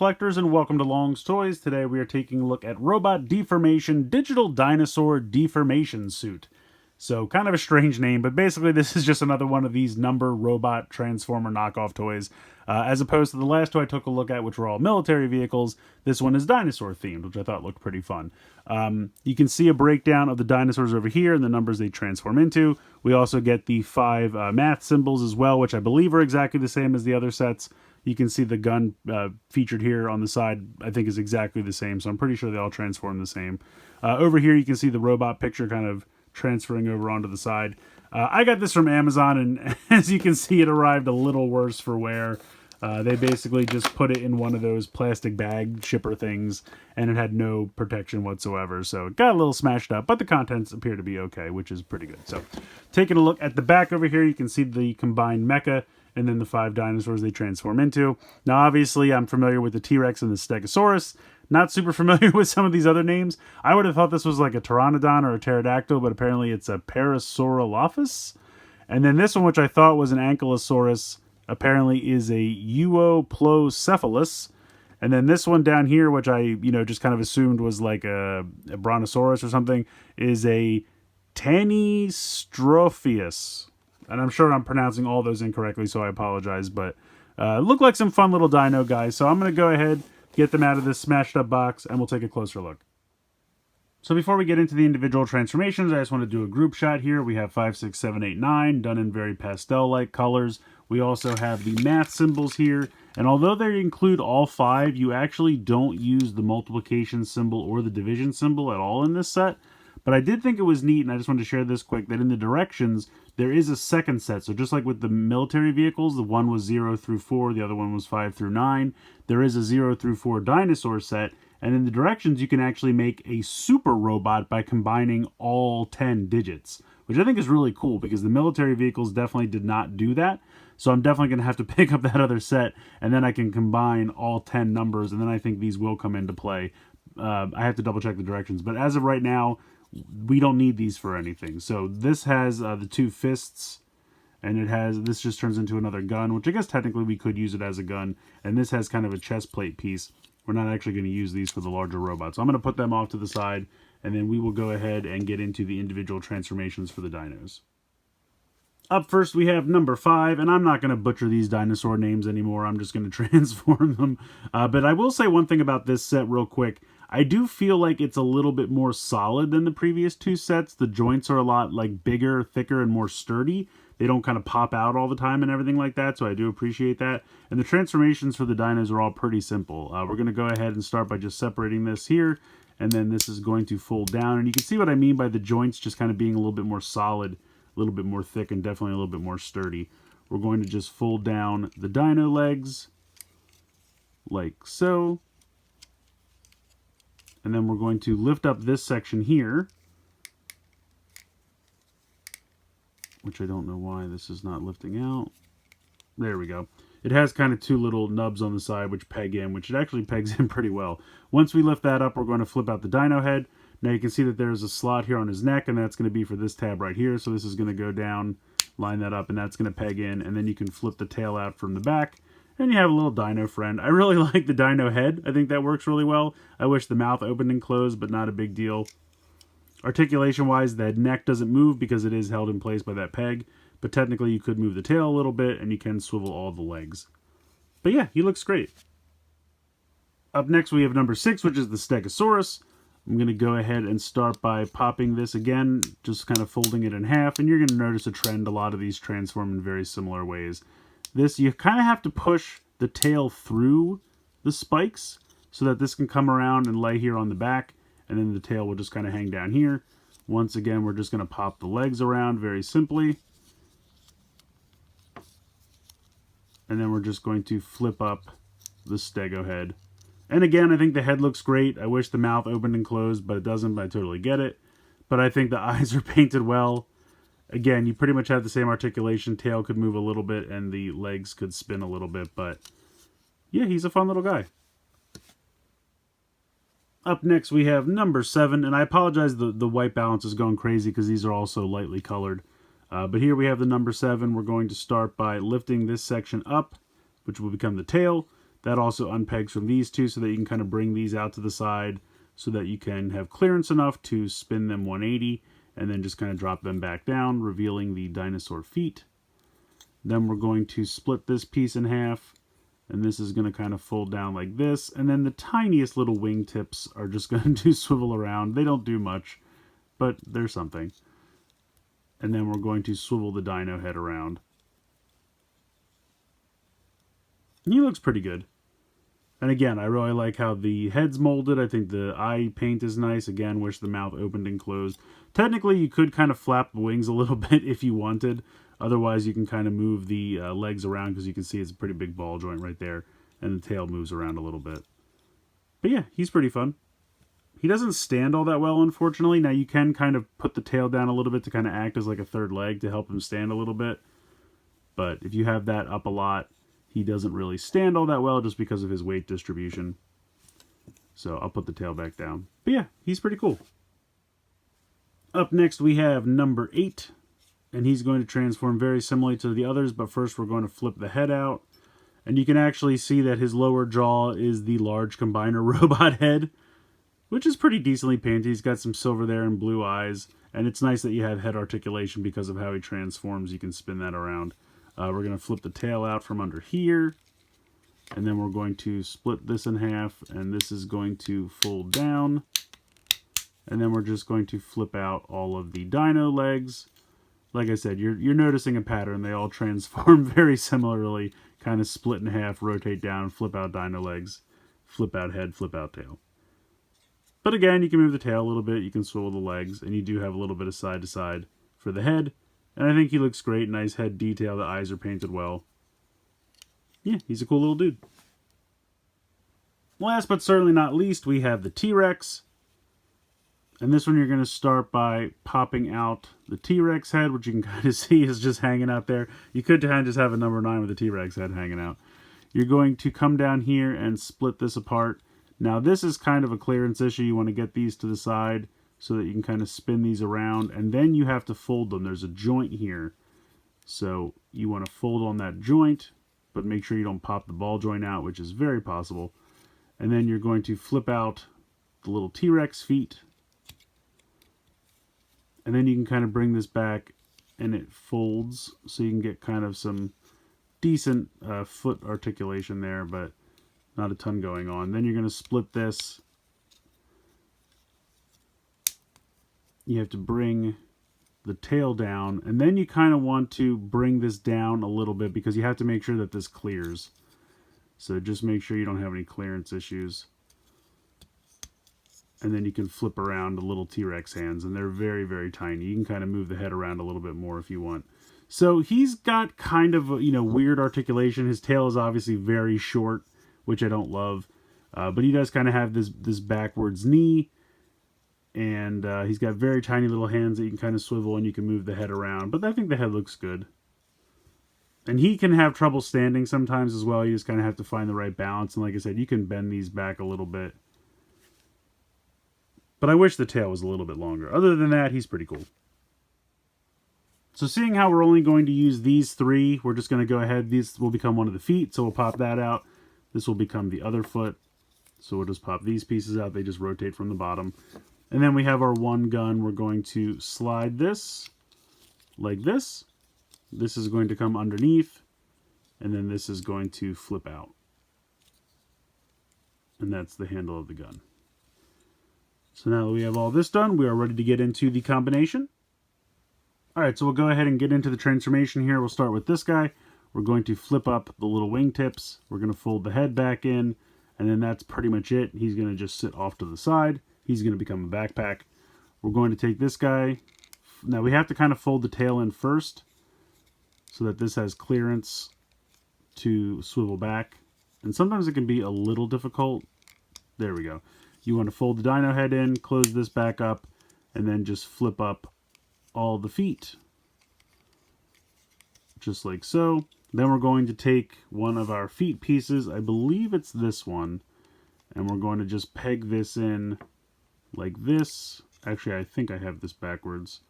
collectors, and welcome to Long's Toys. Today we are taking a look at Robot Deformation Digital Dinosaur Deformation Suit. So kind of a strange name, but basically this is just another one of these number robot transformer knockoff toys. As opposed to the last two I took a look at, which were all military vehicles, this one is dinosaur themed, which I thought looked pretty fun. You can see a breakdown of the dinosaurs over here and the numbers they transform into. We also get the 5 math symbols as well, which I believe are exactly the same as the other sets. You can see the gun featured here on the side, I think is exactly the same, so I'm pretty sure they all transform the same. Over here you can see the robot picture kind of transferring over onto the side. I got this from Amazon, and as you can see, it arrived a little worse for wear. They basically just put it in one of those plastic bag shipper things, and it had no protection whatsoever, so it got a little smashed up, but the contents appear to be okay, which is pretty good. So, taking a look at the back over here, you can see the combined mecha, and then the 5 dinosaurs they transform into. Now, obviously, I'm familiar with the T-Rex and the Stegosaurus. Not super familiar with some of these other names. I would have thought this was like a Pteranodon or a Pterodactyl, but apparently it's a Parasaurolophus. And then this one, which I thought was an Ankylosaurus, apparently is a Euoplocephalus. And then this one down here, which I, just kind of assumed was like a Brontosaurus or something, is a Tanystropheus. And I'm sure I'm pronouncing all those incorrectly, so I apologize. But look like some fun little dino guys. So I'm going to go ahead, get them out of this smashed up box, and we'll take a closer look. So before we get into the individual transformations, I just want to do a group shot here. We have 5, 6, 7, 8, 9, done in very pastel-like colors. We also have the math symbols here. And although they include all 5, you actually don't use the multiplication symbol or the division symbol at all in this set. But I did think it was neat, and I just wanted to share this quick, that in the directions, there is a second set. So just like with the military vehicles, the one was 0 through 4, the other one was 5 through 9. There is a 0 through 4 dinosaur set, and in the directions, you can actually make a super robot by combining all 10 digits, which I think is really cool, because the military vehicles definitely did not do that. So I'm definitely going to have to pick up that other set, and then I can combine all 10 numbers, and then I think these will come into play. I have to double check the directions, but as of right now, we don't need these for anything. So this has the 2 fists, and this just turns into another gun, which I guess technically we could use it as a gun. And this has kind of a chest plate piece. We're not actually going to use these for the larger robots. So I'm going to put them off to the side, and then we will go ahead and get into the individual transformations for the dinos. Up first, we have number 5, and I'm not going to butcher these dinosaur names anymore. I'm just going to transform them. But I will say one thing about this set real quick. I do feel like it's a little bit more solid than the previous 2 sets. The joints are a lot bigger, thicker, and more sturdy. They don't kind of pop out all the time and everything like that, so I do appreciate that. And the transformations for the dinos are all pretty simple. We're going to go ahead and start by just separating this here, and then this is going to fold down. And you can see what I mean by the joints just kind of being a little bit more solid, a little bit more thick, and definitely a little bit more sturdy. We're going to just fold down the dino legs, like so. And then we're going to lift up this section here, which I don't know why this is not lifting out. There we go. It has kind of 2 little nubs on the side which peg in, which it actually pegs in pretty well. Once we lift that up, we're going to flip out the dino head. Now you can see that there's a slot here on his neck, and that's going to be for this tab right here. So this is going to go down, line that up, and that's going to peg in. And then you can flip the tail out from the back, and you have a little dino friend. I really like the dino head. I think that works really well. I wish the mouth opened and closed, but not a big deal. Articulation-wise, the neck doesn't move because it is held in place by that peg. But technically, you could move the tail a little bit, and you can swivel all the legs. But yeah, he looks great. Up next, we have number 6, which is the Stegosaurus. I'm going to go ahead and start by popping this again, just kind of folding it in half. And you're going to notice a trend. A lot of these transform in very similar ways. This, you kind of have to push the tail through the spikes so that this can come around and lay here on the back, and then the tail will just kind of hang down here. Once again, we're just going to pop the legs around very simply. And then we're just going to flip up the stego head. And again, I think the head looks great. I wish the mouth opened and closed, but it doesn't. But I totally get it. But I think the eyes are painted well. Again, you pretty much have the same articulation. Tail could move a little bit, and the legs could spin a little bit. But yeah, he's a fun little guy. Up next, we have number 7. And I apologize, the white balance is going crazy because these are all so lightly colored. But here we have the number 7. We're going to start by lifting this section up, which will become the tail. That also unpegs from these two so that you can kind of bring these out to the side so that you can have clearance enough to spin them 180 and then just kind of drop them back down, revealing the dinosaur feet. Then we're going to split this piece in half, and this is going to kind of fold down like this, and then the tiniest little wingtips are just going to swivel around. They don't do much, but they're something. And then we're going to swivel the dino head around. And he looks pretty good. And again, I really like how the head's molded. I think the eye paint is nice. Again, wish the mouth opened and closed. Technically, you could kind of flap the wings a little bit if you wanted. Otherwise, you can kind of move the legs around because you can see it's a pretty big ball joint right there. And the tail moves around a little bit. But yeah, he's pretty fun. He doesn't stand all that well, unfortunately. Now, you can kind of put the tail down a little bit to kind of act as like a third leg to help him stand a little bit. But if you have that up a lot, he doesn't really stand all that well just because of his weight distribution. So I'll put the tail back down. But yeah, he's pretty cool. Up next we have number 8. And he's going to transform very similarly to the others. But first we're going to flip the head out. And you can actually see that his lower jaw is the large combiner robot head. Which is pretty decently painted. He's got some silver there and blue eyes. And it's nice that you have head articulation because of how he transforms. You can spin that around. We're going to flip the tail out from under here. And then we're going to split this in half. And this is going to fold down. And then we're just going to flip out all of the dino legs. Like I said, you're noticing a pattern. They all transform very similarly. Kind of split in half, rotate down, flip out dino legs. Flip out head, flip out tail. But again, you can move the tail a little bit. You can swivel the legs. And you do have a little bit of side to side for the head. And I think he looks great. Nice head detail. The eyes are painted well. Yeah, he's a cool little dude. Last but certainly not least, we have the T-Rex. And this one you're going to start by popping out the T-Rex head, which you can kind of see is just hanging out there. You could kind of just have a number 9 with the T-Rex head hanging out. You're going to come down here and split this apart. Now this is kind of a clearance issue. You want to get these to the side so that you can kind of spin these around, and then you have to fold them. There's a joint here, so you want to fold on that joint, but make sure you don't pop the ball joint out, which is very possible. And then you're going to flip out the little T-Rex feet, and then you can kind of bring this back, and it folds, so you can get kind of some decent foot articulation there, but not a ton going on. Then you're going to split this. You have to bring the tail down, and then you kind of want to bring this down a little bit because you have to make sure that this clears. So just make sure you don't have any clearance issues. And then you can flip around the little T-Rex hands, and they're very, very tiny. You can kind of move the head around a little bit more if you want. So he's got kind of, weird articulation. His tail is obviously very short, which I don't love. But he does kind of have this backwards knee. And he's got very tiny little hands that you can kind of swivel and you can move the head around. But I think the head looks good. And he can have trouble standing sometimes as well. You just kind of have to find the right balance. And like I said, you can bend these back a little bit. But I wish the tail was a little bit longer. Other than that, he's pretty cool. So seeing how we're only going to use these 3, we're just going to go ahead. These will become one of the feet, so we'll pop that out. This will become the other foot. So we'll just pop these pieces out. They just rotate from the bottom. And then we have our one gun. We're going to slide this like this. This is going to come underneath. And then this is going to flip out. And that's the handle of the gun. So now that we have all this done, we are ready to get into the combination. Alright, so we'll go ahead and get into the transformation here. We'll start with this guy. We're going to flip up the little wingtips. We're going to fold the head back in. And then that's pretty much it. He's going to just sit off to the side. He's going to become a backpack. We're going to take this guy. Now we have to kind of fold the tail in first so that this has clearance to swivel back. And sometimes it can be a little difficult. There we go. You want to fold the dino head in, close this back up, and then just flip up all the feet. Just like so. Then we're going to take one of our feet pieces. I believe it's this one. And we're going to just peg this in like this. Actually, I think I have this backwards.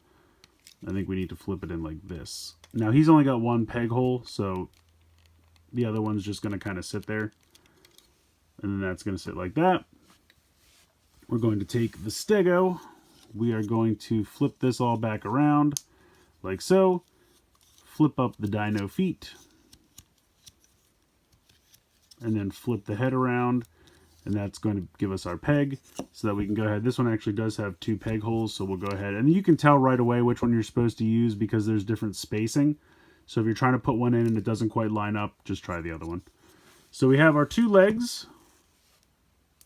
I think we need to flip it in like this. Now, he's only got one peg hole, so the other one's just going to kind of sit there. And then that's going to sit like that. We're going to take the stego. We are going to flip this all back around like so. Flip up the dino feet. And then flip the head around. And that's going to give us our peg so that we can go ahead. This one actually does have 2 peg holes, so we'll go ahead. And you can tell right away which one you're supposed to use because there's different spacing. So if you're trying to put one in and it doesn't quite line up, just try the other one. So we have our 2 legs.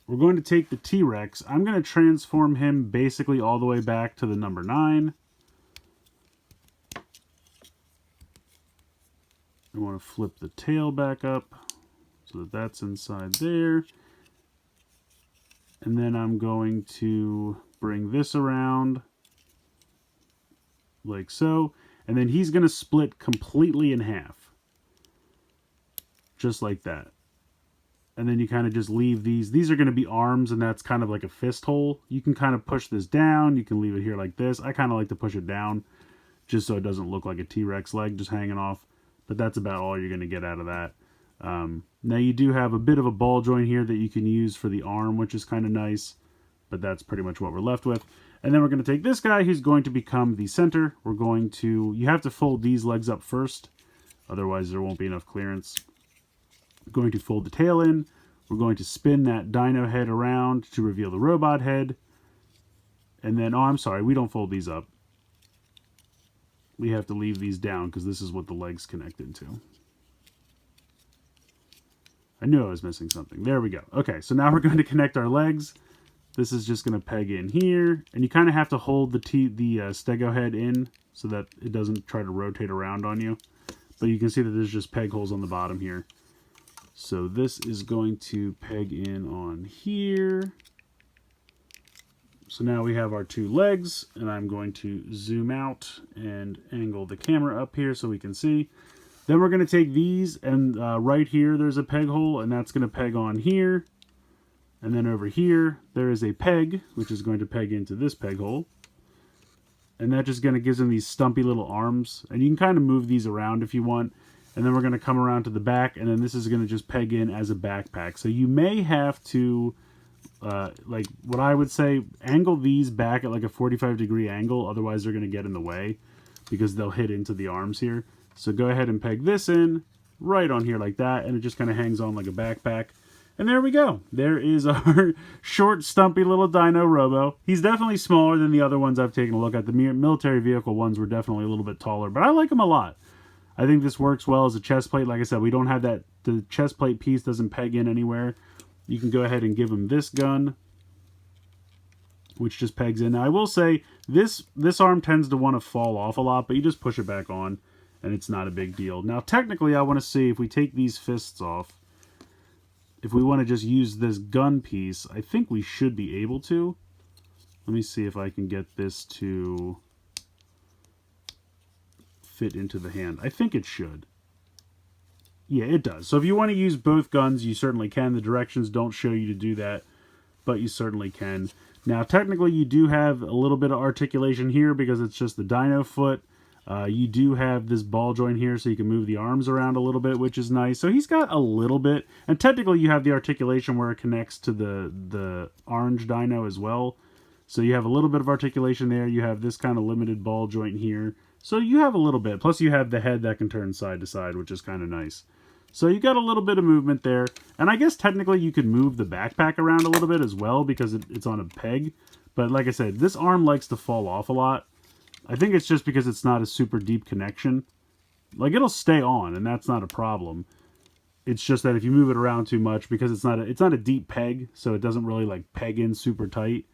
We're going to take the T-Rex. I'm going to transform him basically all the way back to the number 9. I want to flip the tail back up so that that's inside there. And then I'm going to bring this around like so. And then he's going to split completely in half. Just like that. And then you kind of just leave these. These are going to be arms, and that's kind of like a fist hole. You can kind of push this down. You can leave it here like this. I kind of like to push it down just so it doesn't look like a T-Rex leg just hanging off. But that's about all you're going to get out of that. Now you do have a bit of a ball joint here that you can use for the arm, which is kind of nice. But that's pretty much what we're left with. And then we're going to take this guy who's going to become the center. We're going to... You have to fold these legs up first. Otherwise there won't be enough clearance. Going to fold the tail in. We're going to spin that dino head around to reveal the robot head. And then, oh, I'm sorry, we don't fold these up. We have to leave these down because this is what the legs connect into. I knew I was missing something. There we go. Okay, so now we're going to connect our legs. This is just going to peg in here. And you kind of have to hold the stego head in so that it doesn't try to rotate around on you. But you can see that there's just peg holes on the bottom here. So this is going to peg in on here. So now we have our 2 legs, and I'm going to zoom out and angle the camera up here so we can see. Then we're going to take these, and right here there's a peg hole, and that's going to peg on here. And then over here there is a peg, which is going to peg into this peg hole. And that just going to gives them these stumpy little arms. And you can kind of move these around if you want. And then we're going to come around to the back, and then this is going to just peg in as a backpack. So you may have to, like what I would say, angle these back at like a 45-degree angle. Otherwise they're going to get in the way because they'll hit into the arms here. So go ahead and peg this in right on here like that, and it just kind of hangs on like a backpack. And there we go. There is our short, stumpy little Dino Robo. He's definitely smaller than the other ones I've taken a look at. The military vehicle ones were definitely a little bit taller, but I like him a lot. I think this works well as a chest plate. Like I said, we don't have that. The chest plate piece doesn't peg in anywhere. You can go ahead and give him this gun, which just pegs in. Now, I will say, this arm tends to want to fall off a lot, but you just push it back on, and it's not a big deal. Now, technically, I want to see if we take these fists off, if we want to just use this gun piece, I think we should be able to. Let me see if I can get this to fit into the hand. I think it should. Yeah, it does. So if you want to use both guns, you certainly can. The directions don't show you to do that, but you certainly can. Now, technically, you do have a little bit of articulation here because it's just the dino foot. You do have this ball joint here, so you can move the arms around a little bit, which is nice. So he's got a little bit. And technically, you have the articulation where it connects to the orange dino as well. So you have a little bit of articulation there. You have this kind of limited ball joint here. So you have a little bit. Plus you have the head that can turn side to side, which is kind of nice. So you got a little bit of movement there. And I guess technically you could move the backpack around a little bit as well because it's on a peg. But like I said, this arm likes to fall off a lot. I think it's just because it's not a super deep connection. Like, it'll stay on, and that's not a problem. It's just that if you move it around too much, because it's not a deep peg, so it doesn't really like peg in super tight.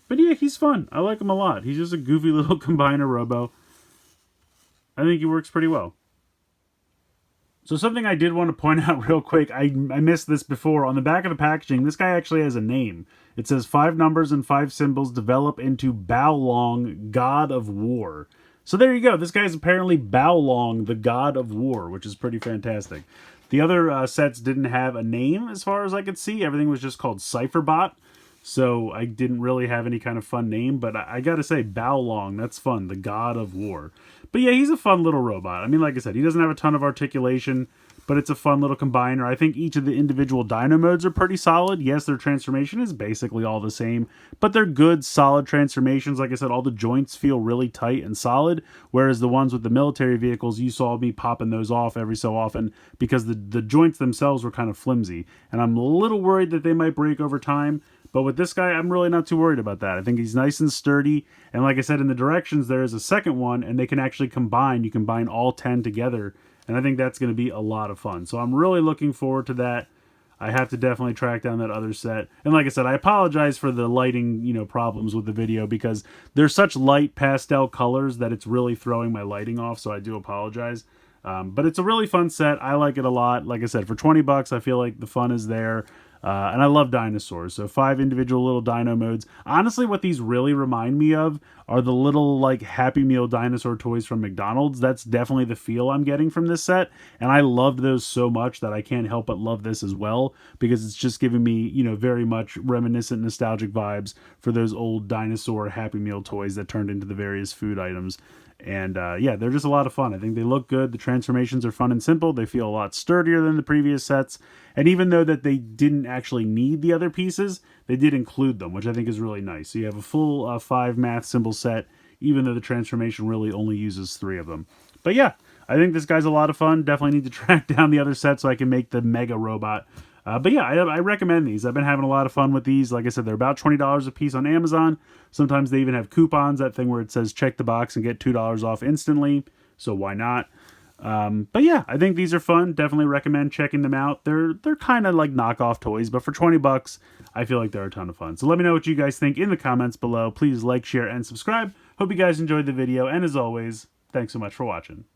But yeah, he's fun. I like him a lot. He's just a goofy little combiner robo. I think he works pretty well. So something I did want to point out real quick, I missed this before. On the back of the packaging, this guy actually has a name. It says 5 numbers and 5 symbols develop into BAOLONG, God of War. So there you go. This guy is apparently BAOLONG, the God of War, which is pretty fantastic. The other sets didn't have a name as far as I could see. Everything was just called Cypherbot. So I didn't really have any kind of fun name, but I gotta say, BAOLONG, that's fun, the God of War. But yeah, he's a fun little robot. I mean, like I said, he doesn't have a ton of articulation, but it's a fun little combiner. I think each of the individual dino modes are pretty solid. Yes, their transformation is basically all the same, but they're good, solid transformations. Like I said, all the joints feel really tight and solid, whereas the ones with the military vehicles, you saw me popping those off every so often because the joints themselves were kind of flimsy, and I'm a little worried that they might break over time. But with this guy, I'm really not too worried about that. I think he's nice and sturdy. And like I said, in the directions, there is a second one, and they can actually combine. You combine all 10 together. And I think that's going to be a lot of fun. So I'm really looking forward to that. I have to definitely track down that other set. And like I said, I apologize for the lighting, problems with the video because they're such light pastel colors that it's really throwing my lighting off. So I do apologize. But it's a really fun set. I like it a lot. Like I said, for 20 bucks, I feel like the fun is there. And I love dinosaurs. So 5 individual little dino modes. Honestly, what these really remind me of are the little like Happy Meal dinosaur toys from McDonald's. That's definitely the feel I'm getting from this set. And I loved those so much that I can't help but love this as well, because it's just giving me, very much reminiscent nostalgic vibes for those old dinosaur Happy Meal toys that turned into the various food items. And yeah, they're just a lot of fun. I think they look good. The transformations are fun and simple. They feel a lot sturdier than the previous sets. And even though that they didn't actually need the other pieces, they did include them, which I think is really nice. So you have a full 5 math symbol set, even though the transformation really only uses 3 of them. But yeah, I think this guy's a lot of fun. Definitely need to track down the other set so I can make the mega robot. But yeah, I recommend these. I've been having a lot of fun with these. Like I said, they're about $20 a piece on Amazon. Sometimes they even have coupons, that thing where it says check the box and get $2 off instantly. So why not? But yeah, I think these are fun. Definitely recommend checking them out. They're kind of like knockoff toys, but for 20 bucks, I feel like they're a ton of fun. So let me know what you guys think in the comments below. Please like, share, and subscribe. Hope you guys enjoyed the video. And as always, thanks so much for watching.